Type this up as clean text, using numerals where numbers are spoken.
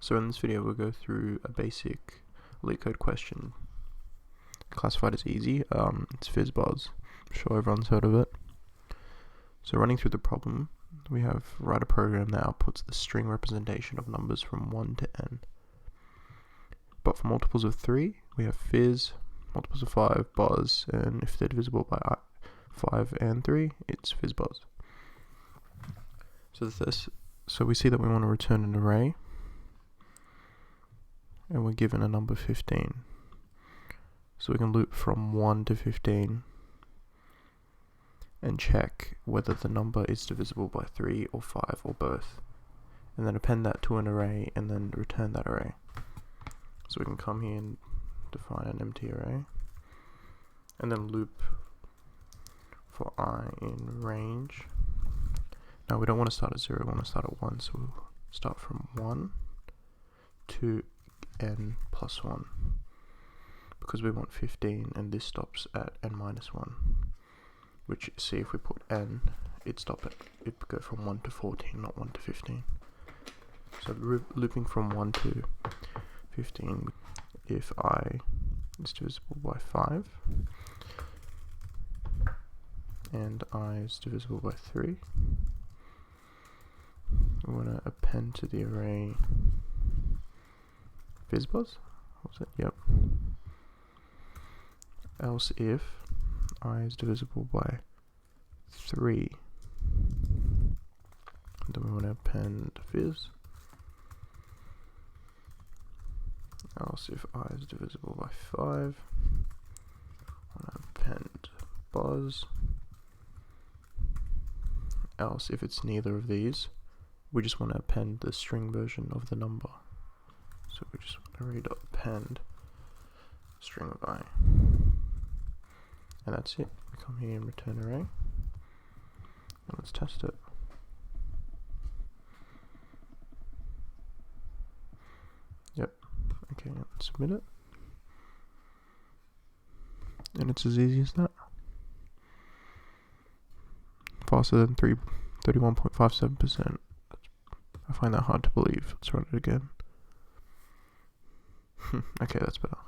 So in this video we'll go through a basic Leetcode question classified as easy. It's Fizz Buzz. I'm sure everyone's heard of it. So running through the problem, we have write a program that outputs the string representation of numbers from 1 to n. But for multiples of 3, we have Fizz, multiples of 5, Buzz, and if they're divisible by 5 and 3, it's Fizz Buzz. So we see that we want to return an array, and we're given a number 15. So we can loop from 1 to 15 and check whether the number is divisible by 3 or 5 or both, and then append that to an array and then return that array. So we can come here and define an empty array and then loop for I in range. Now we don't want to start at 0, we want to start at 1, so we'll start from 1 to n plus 1 because we want 15, and this stops at n minus 1, which, see, if we put n, it'd go from 1 to 14, not 1 to 15. So looping from 1 to 15, if I is divisible by 5 and I is divisible by 3, we want to append to the array Fizz Buzz. What's it? Yep. Else if I is divisible by 3, then we want to append Fizz. Else if I is divisible by 5, I want to append Buzz. Else if it's neither of these, we just want to append the string version of the number. So we just want array.append string of I. And that's it. We come here and return array. And let's test it. Yep. Okay, let's submit it. And it's as easy as that. Faster than 31.57%. I find that hard to believe. Let's run it again. Okay, that's better.